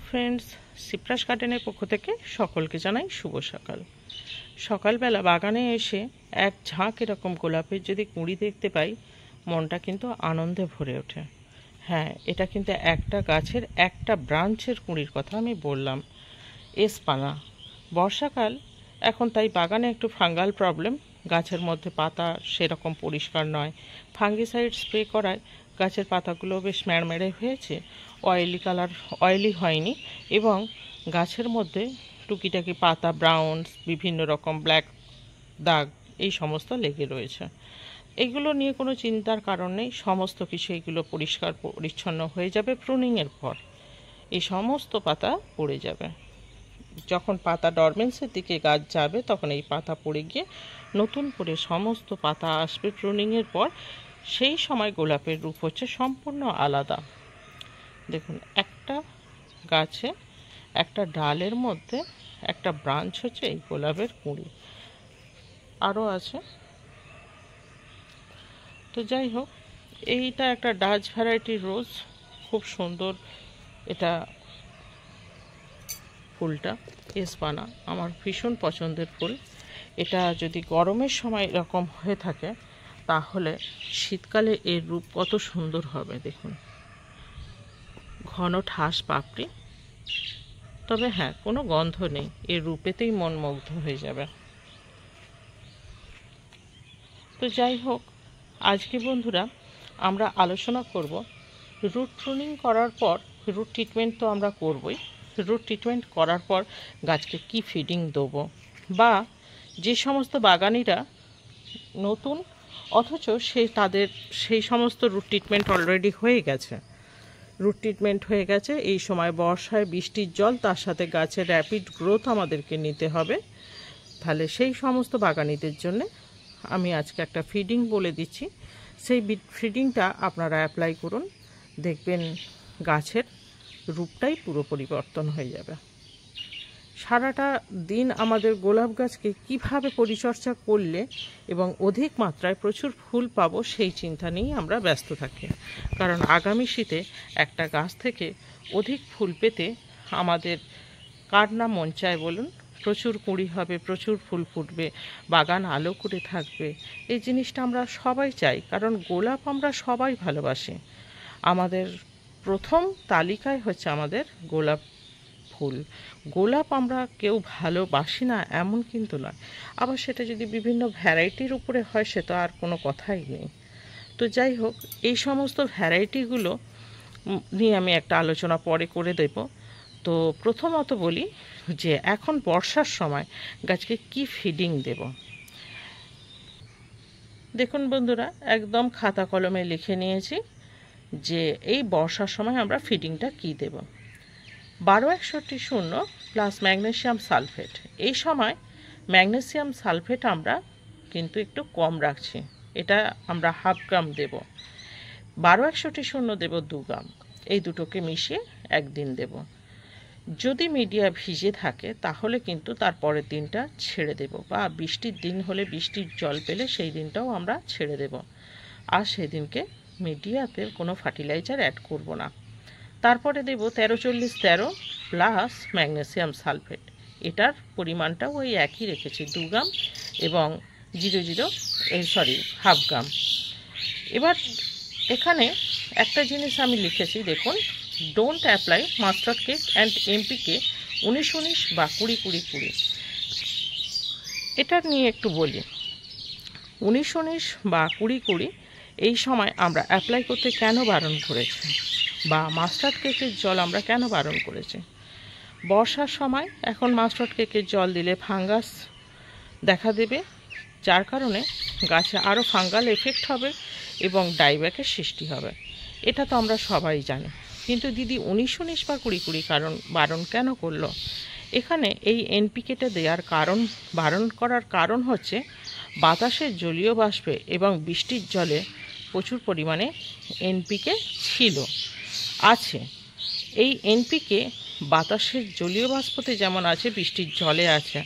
Friends, সিপ্রাস গার্ডেনের পক্ষ থেকে সকলকে জানাই শুভ সকাল। সকালবেলা বাগানে এসে এক ঝাঁক এরকম গোলাপের যদি কুঁড়ি দেখতে পাই, মনটা কিন্তু আনন্দে ভরে ওঠে। হ্যাঁ, এটা কিন্তু একটা গাছের একটা ব্রাঞ্চের কুঁড়ির কথা আমি বললাম। এসপানা বর্ষাকাল এখন, তাই বাগানে একটু ফাঙ্গাল প্রবলেম। গাছের মধ্যে পাতা সেরকম পরিষ্কার নয়, ফাঙ্গিসাইড স্প্রে করায় গাছের পাতাগুলো বেশ ম্যাড়মেড়ে হয়েছে, অয়েলি হয়নি, এবং গাছের মধ্যে টুকিটাকি পাতা ব্রাউন, বিভিন্ন রকম ব্ল্যাক দাগ এই সমস্ত লেগে রয়েছে। এগুলো নিয়ে কোনো চিন্তার কারণ নেই, সমস্ত কিছু এগুলো পরিষ্কার পরিচ্ছন্ন হয়ে যাবে। প্রুনিংয়ের পর এই সমস্ত পাতা পড়ে যাবে। যখন পাতা ডরমেন্সের দিকে গাছ যাবে, তখন এই পাতা পড়ে গিয়ে নতুন করে সমস্ত পাতা আসবে প্রুনিংয়ের পর। সেই সময় গোলাপের রূপ হচ্ছে সম্পূর্ণ আলাদা। দেখুন, একটা গাছে একটা ডালের মধ্যে একটা ব্রাঞ্চ হচ্ছে এই গোলাপের কুঁড়ি, আরও আছে। তো যাই হোক, এইটা একটা ডাচ ভ্যারাইটির রোজ, খুব সুন্দর। এটা ফুলটা এসপানা আমার ভীষণ পছন্দের ফুল। এটা যদি গরমের সময় এরকম হয়ে থাকে, তাহলে শীতকালে এর রূপ কত সুন্দর হবে। দেখুন, ঘন ঠাস পাপড়ি, তবে হ্যাঁ, কোনো গন্ধ নেই, এর রূপেতেই মন মুগ্ধ হয়ে যাবে। তো যাই হোক, আজকে বন্ধুরা আমরা আলোচনা করব রুট প্রুনিং করার পর রুট ট্রিটমেন্ট তো আমরা করবই। রুট ট্রিটমেন্ট করার পর গাছকে কি ফিডিং দেবো, বা যে সমস্ত বাগানিরা নতুন অথচ তাদের সেই সমস্ত রুট ট্রিটমেন্ট অলরেডি হয়ে গেছে, এই সময় বর্ষায় বৃষ্টির জল, তার সাথে গাছের র্যাপিড গ্রোথ আমাদেরকে নিতে হবে। তাহলে সেই সমস্ত বাগানিদের জন্য আমি আজকে একটা ফিডিং বলে দিচ্ছি। সেই ফিডিংটা আপনারা অ্যাপ্লাই করুন, দেখবেন গাছের রূপটাই পুরো পরিবর্তন হয়ে যাবে। সারাটা দিন আমাদের গোলাপ গাছকে কিভাবে পরিচর্যা করলে এবং অধিক মাত্রায় প্রচুর ফুল পাবো, সেই চিন্তা নিয়েই আমরা ব্যস্ত থাকি। কারণ আগামী শীতে একটা গাছ থেকে অধিক ফুল পেতে আমাদের কার না মন চায় বলুন? প্রচুর কুঁড়ি হবে, প্রচুর ফুল ফুটবে, বাগান আলো করে থাকবে। এই জিনিসটা আমরা সবাই চাই, কারণ গোলাপ আমরা সবাই ভালোবাসি। আমাদের প্রথম তালিকায় হচ্ছে আমাদের গোলাপ ফুল। গোলাপ আমরা কেউ ভালোবাসি না এমন কিন্তু নয়, আবার সেটা যদি বিভিন্ন ভ্যারাইটির উপরে হয়, সে তো আর কোনো কথাই নেই। তো যাই হোক, এই সমস্ত ভ্যারাইটিগুলো নিয়ে আমি একটা আলোচনা পরে করে দেব। তো প্রথমত বলি যে এখন বর্ষার সময় গাছকে কি ফিডিং দেব। দেখুন বন্ধুরা, একদম খাতা কলমে লিখে নিয়েছি যে এই বর্ষার সময় আমরা ফিডিংটা কি দেব। 12-61-0 প্লাস ম্যাগনেসিয়াম সালফেট। এই সময় ম্যাগনেসিয়াম সালফেট আমরা কিন্তু একটু কম রাখছি, এটা আমরা 1/2 গ্রাম দেব। 12-61-0 দেব 2 গ্রাম। এই দুটোকে মিশিয়ে একদিন দেব। যদি মিডিয়া ভিজে থাকে তাহলে কিন্তু তার পরের দিনটা ছেড়ে দেব, বা বৃষ্টির দিন হলে বৃষ্টির জল পেলে সেই দিনটাও আমরা ছেড়ে দেব। আর সেদিনকে মিডিয়াতে কোনো ফার্টিলাইজার অ্যাড করব না। তারপরে দেব 13-40-13 প্লাস ম্যাগনেসিয়াম সালফেট। এটার পরিমাণটাও ওই একই রেখেছি, 2 গ্রাম এবং 1/2 গ্রাম। এবার এখানে একটা জিনিস আমি লিখেছি, দেখুন, don't apply mustard cake and MPK 19-19 বা 20-20-20। এটা নিয়ে একটু বলি। 19-19 বা 20-20 এই সময় আমরা অ্যাপ্লাই করতে কেন বারণ করেছি, বা মাস্টার্ড কেকের জল আমরা কেন বারণ করেছি? বর্ষার সময় এখন মাস্টার্ড কেকের জল দিলে ফাঙ্গাস দেখা দেবে, যার কারণে গাছে আরও ফাঙ্গাল এফেক্ট হবে এবং ডাইব্যাকের সৃষ্টি হবে। এটা তো আমরা সবাই জানি, কিন্তু দিদি 19-19 বা 20-20 কারণ বারণ কেন করলো? এখানে এই এনপিকেটা দেওয়ার কারণ, বারণ করার কারণ হচ্ছে বাতাসের জলীয় বাষ্পে এবং বৃষ্টির জলে প্রচুর পরিমাণে এনপিকে আছে। এই এনপিকে বাতাসের জলীয় বাষ্পতে যেমন আছে, বৃষ্টির জলে আছে।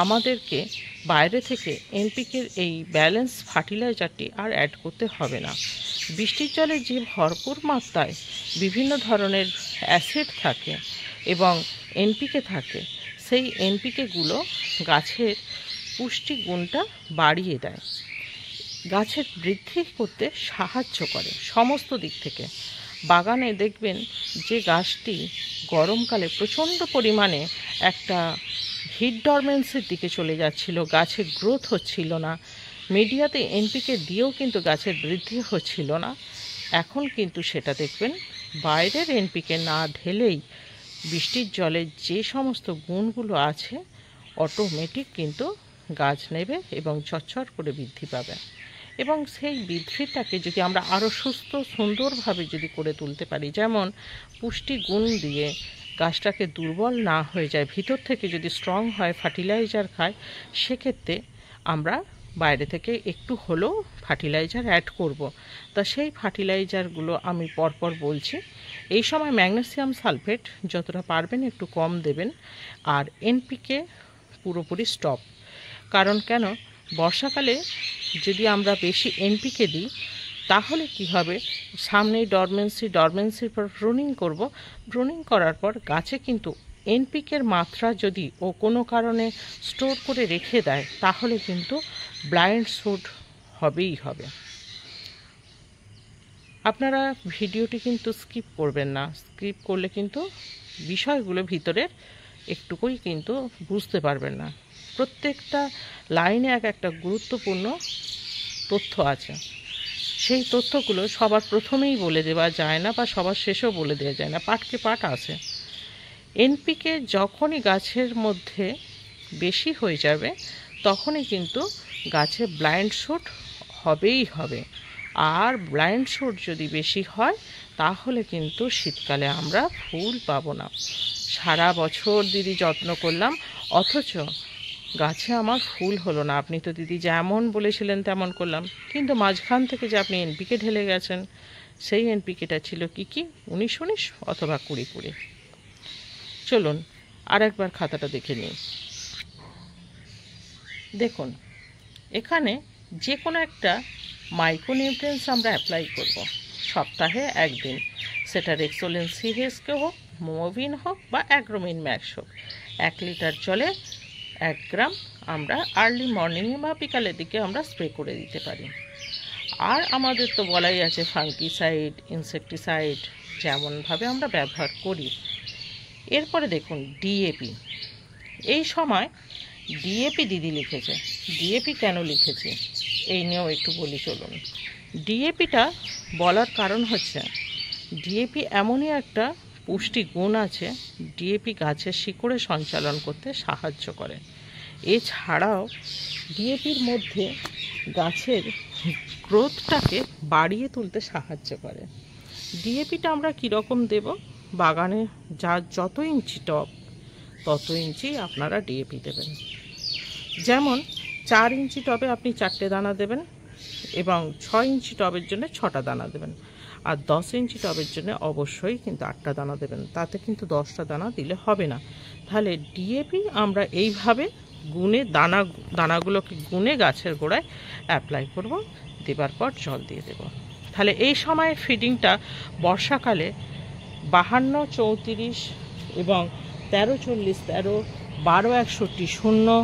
আমাদেরকে বাইরে থেকে এনপিকের এই ব্যালেন্স ফার্টিলাইজারটি আর অ্যাড করতে হবে না। বৃষ্টির জলে যে ভরপুর মাত্রায় বিভিন্ন ধরনের অ্যাসিড থাকে, এবং এনপিকে থাকে, সেই এনপিকেগুলো গাছের পুষ্টি গুণটা বাড়িয়ে দেয়, গাছের বৃদ্ধি করতে সাহায্য করে সমস্ত দিক থেকে। বাগানে দেখবেন যে গাছটি গরমকালে প্রচণ্ড পরিমাণে একটা হিট ডরমেন্সির দিকে চলে যাচ্ছিল, গাছের গ্রোথ হচ্ছিল না, মিডিয়াতে এনপিকে দিয়েও কিন্তু গাছের বৃদ্ধি হচ্ছিল না, এখন কিন্তু সেটা দেখবেন বাইরের এনপিকে না ঢেলেই বৃষ্টির জলে যে সমস্ত গুণগুলো আছে অটোমেটিক কিন্তু গাছ নেবে এবং চচ্চর করে বৃদ্ধি পাবে। এবং সেই বৃদ্ধিটাকে যদি আমরা আরও সুস্থ সুন্দরভাবে যদি করে তুলতে পারি, যেমন পুষ্টি গুণ দিয়ে গাছটাকে দুর্বল না হয়ে যায়, ভিতর থেকে যদি স্ট্রং হয়, ফার্টিলাইজার খায়, সেক্ষেত্রে আমরা বাইরে থেকে একটু হলেও ফার্টিলাইজার অ্যাড করব। তা সেই ফার্টিলাইজারগুলো আমি পরপর বলছি। এই সময় ম্যাগনেসিয়াম সালফেট যতটা পারবেন একটু কম দেবেন, আর এনপিকে পুরোপুরি স্টপ। কারণ কেন, বর্ষাকালে যদি আমরা বেশি এনপিকে দিই তাহলে কি হবে, সামনেই ডরমেন্সির পর প্রুনিং করব, প্রুনিং করার পর গাছে কিন্তু এনপিকের মাত্রা যদি ও কোনো কারণে স্টোর করে রেখে দেয় তাহলে কিন্তু ব্লাইন্ড শুট হবেই হবে। আপনারা ভিডিওটি কিন্তু স্কিপ করবেন না, স্কিপ করলে কিন্তু বিষয়গুলো ভিতরের একটুকুই কিন্তু বুঝতে পারবেন না। প্রত্যেকটা লাইনে এক একটা গুরুত্বপূর্ণ তথ্য আছে, সেই তথ্যগুলো সবার প্রথমেই বলে দেওয়া যায় না বা সবার শেষেও বলে দেওয়া যায় না, পাটকে পাট আছে। এনপিকে যখনই গাছের মধ্যে বেশি হয়ে যাবে তখনই কিন্তু গাছে ব্লাইন্ড শুট হবেই হবে। আর ব্লাইন্ড শুট যদি বেশি হয় তাহলে কিন্তু শীতকালে আমরা ফুল পাবো না। সারা বছর দিদি যত্ন করলাম অথচ গাছে আমার ফুল হলো না। আপনি তো দিদি যেমন বলেছিলেন তেমন করলাম, কিন্তু মাঝখান থেকে যে আপনি এনপিকে ঢেলে গেছেন, সেই এনপিকেটা ছিল কি 19-19 অথবা 20-20। চলুন আর একবার খাতাটা দেখে নিই। দেখুন এখানে যে কোনো একটা মাইক্রোনিউট্রিয়েন্টস আমরা অ্যাপ্লাই করব সপ্তাহে একদিন, সেটা রেক্সোলিন সিহেসকে হোক, মোভিন হোক বা অ্যাগ্রোমিন ম্যাক্স হোক। 1 লিটার জলে 1 গ্রাম আমরা আর্লি মর্নিংয়ে বা বিকালের দিকে আমরা স্প্রে করে দিতে পারি। আর আমাদের তো বলাই আছে ফাঙ্গিসাইড, ইনসেকটিসাইড যেমনভাবে আমরা ব্যবহার করি। এরপরে দেখুন ডিএপি, এই সময় ডিএপি দিদি লিখেছে। ডিএপি কেন লিখেছি এই নিয়েও একটু বলি চলুন। ডিএপিটা বলার কারণ হচ্ছে ডিএপি এমনই একটা পুষ্টি গুণ আছে, ডিএপি গাছের শিকড়ে সঞ্চালন করতে সাহায্য করে। এছাড়াও ডিএপির মধ্যে গাছের গ্রোথটাকে বাড়িয়ে তুলতে সাহায্য করে। ডিএপিটা আমরা কীরকম দেব, বাগানে যত ইঞ্চি টব তত ইঞ্চি আপনারা ডিএপি দেবেন। যেমন 4 ইঞ্চি টবে আপনি 4টে দানা দেবেন এবং 6 ইঞ্চি টবের জন্য 6টা দানা দেবেন, আর 10 ইঞ্চি টবের জন্য অবশ্যই কিন্তু 8টা দানা দেবেন। তাতে কিন্তু 10টা দানা দিলে হবে না। তাহলে ডিএপি আমরা এইভাবে গুনে দানাগুলোকে গুনে গাছের গোড়ায় অ্যাপ্লাই করব, দেবার পর জল দিয়ে দেব। তাহলে এই সময় ফিডিংটা বর্ষাকালে 52, 34 এবং 13-40, 13, 12, 61, 0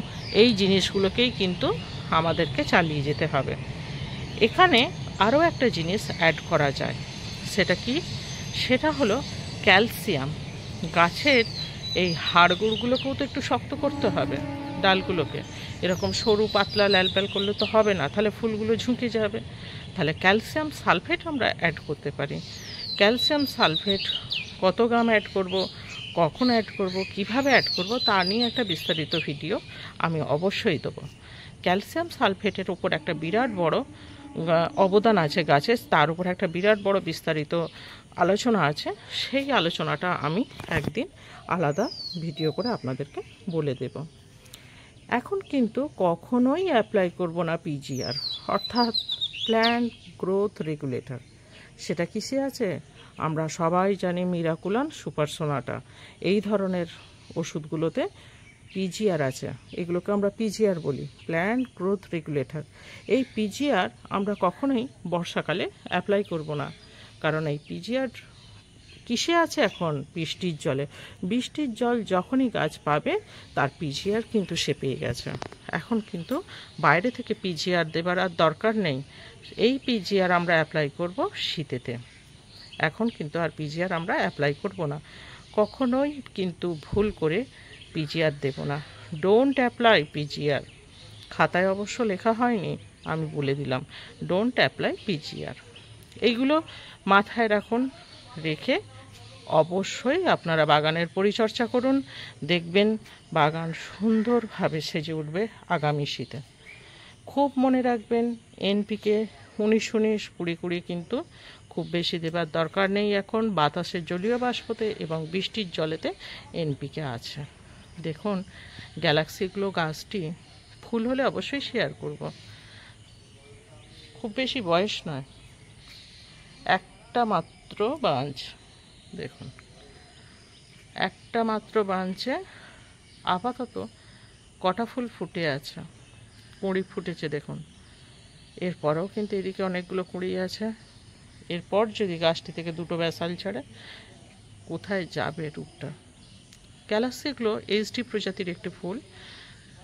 এই জিনিসগুলোকেই কিন্তু আমাদেরকে চালিয়ে যেতে হবে। এখানে আরও একটা জিনিস অ্যাড করা যায়, সেটা কি, সেটা হলো ক্যালসিয়াম। গাছের এই হাড়গুড়গুলোকেও তো একটু শক্ত করতে হবে, ডালগুলোকে এরকম সরু পাতলা ল্যালপ্যাল করলে তো হবে না, তাহলে ফুলগুলো ঝুঁকে যাবে। তাহলে ক্যালসিয়াম সালফেট আমরা অ্যাড করতে পারি। ক্যালসিয়াম সালফেট কত গ্রাম অ্যাড করব, কখন অ্যাড করব, কিভাবে অ্যাড করব তা নিয়ে একটা বিস্তারিত ভিডিও আমি অবশ্যই দেবো। ক্যালসিয়াম সালফেটের উপর একটা বিরাট বড় অবদান আছে গাছের, তার উপর একটা বিরাট বড় বিস্তারিত আলোচনা আছে। সেই আলোচনাটা আমি একদিন আলাদা ভিডিও করে আপনাদেরকে বলে দেব। এখন কিন্তু কখনোই অ্যাপ্লাই করব না পিজিআর, অর্থাৎ প্ল্যান্ট গ্রোথ রেগুলেটর। সেটা কিসে আছে আমরা সবাই জানি, মিরাকুলান, সুপার সোনাটা, এই ধরনের ওষুধগুলোতে পিজিআর আছে। এগুলোকে আমরা পিজিআর বলি, প্ল্যান্ট গ্রোথ রেগুলেটর। এই পিজিআর আমরা কখনোই বর্ষাকালে অ্যাপ্লাই করব না, কারণ এই পিজিআর কিসে আছে এখন? বৃষ্টির জলে। বৃষ্টির জল যখনই গাছ পাবে তার পিজিআর কিন্তু সে পেয়ে গেছে। এখন কিন্তু বাইরে থেকে পিজিআর দেবার আর দরকার নেই। এই পিজিআর আমরা অ্যাপ্লাই করব শীতেতে। এখন কিন্তু আর পিজিআর আমরা অ্যাপ্লাই করব না, কখনোই কিন্তু ভুল করে পিজিআর দেব না। Don't apply PGR. খাতায় অবশ্য লেখা হয়নি, আমি বলে দিলাম, ডোন্ট অ্যাপ্লাই পিজিআর। এইগুলো মাথায় রাখুন, রেখে অবশ্যই আপনারা বাগানের পরিচর্যা করুন। দেখবেন বাগান সুন্দরভাবে সেজে উঠবে আগামী শীতে। খুব মনে রাখবেন, এনপিকে 19-19 20-20 কিন্তু খুব বেশি দেবার দরকার নেই। এখন বাতাসের জলীয় বাষ্পতে এবং বৃষ্টির জলেতে এনপিকে আছে। দেখুন গ্যালাক্সি গ্লো গাছটি ফুল হলে অবশ্যই শেয়ার করব। খুব বেশি বয়স নয়, একটা মাত্র বাঞ্চ। দেখুন একটা মাত্র বাঞ্চে আপাতত কটা ফুল ফুটে আছে, কুঁড়ি ফুটেছে দেখুন। এরপরেও কিন্তু এদিকে অনেকগুলো কুঁড়ি আছে। এরপর যদি গাছটি থেকে দুটো ব্যাসাল ছাড়ে, কোথায় যাবে রূপটা? গ্যালাক্সিগুলো এইচডি প্রজাতির একটি ফুল,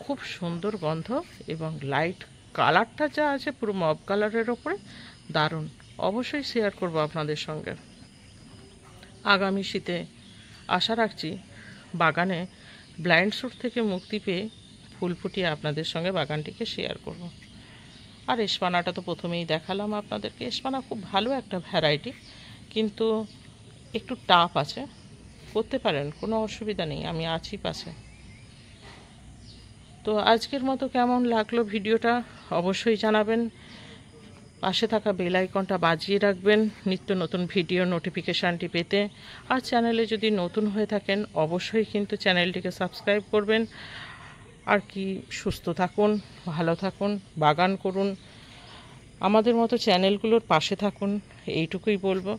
খুব সুন্দর গন্ধ এবং লাইট কালারটা যা আছে পুরো মব কালারের ওপরে, দারুণ। অবশ্যই শেয়ার করব আপনাদের সঙ্গে। আগামী শীতে আশা রাখছি বাগানে ব্লাইন্ড স্যুট থেকে মুক্তি পেয়ে ফুল ফুটিয়ে আপনাদের সঙ্গে বাগানটিকে শেয়ার করব। আর এসপানাটা তো প্রথমেই দেখালাম আপনাদেরকে। এসপানা খুব ভালো একটা ভ্যারাইটি, কিন্তু একটু টাফ আছে। করতে পারেন, কোনো অসুবিধা নেই, আমি আছি পাশে। তো আজকের মতো কেমন লাগলো ভিডিওটা অবশ্যই জানাবেন। পাশে থাকা বেল আইকনটা বাজিয়ে রাখবেন নিত্য নতুন ভিডিও নোটিফিকেশানটি পেতে। আর চ্যানেলে যদি নতুন হয়ে থাকেন অবশ্যই কিন্তু চ্যানেলটিকে সাবস্ক্রাইব করবেন। আর কি, সুস্থ থাকুন, ভালো থাকুন, বাগান করুন, আমাদের মতো চ্যানেলগুলোর পাশে থাকুন, এইটুকুই বলবো।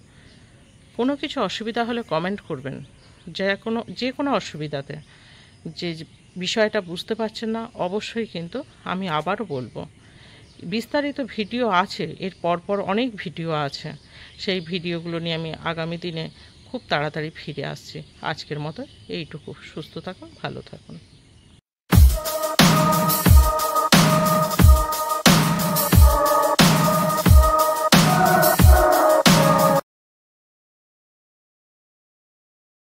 কোনো কিছু অসুবিধা হলে কমেন্ট করবেন, যে কোনো অসুবিধাতে, যে বিষয়টা বুঝতে পারছেন না অবশ্যই কিন্তু আমি আবারও বলবো। বিস্তারিত ভিডিও আছে, এর পরপর অনেক ভিডিও আছে, সেই ভিডিওগুলো নিয়ে আমি আগামী দিনে খুব তাড়াতাড়ি ফিরে আসছি। আজকের মতো এইটুকু। সুস্থ থাকুন, ভালো থাকুন।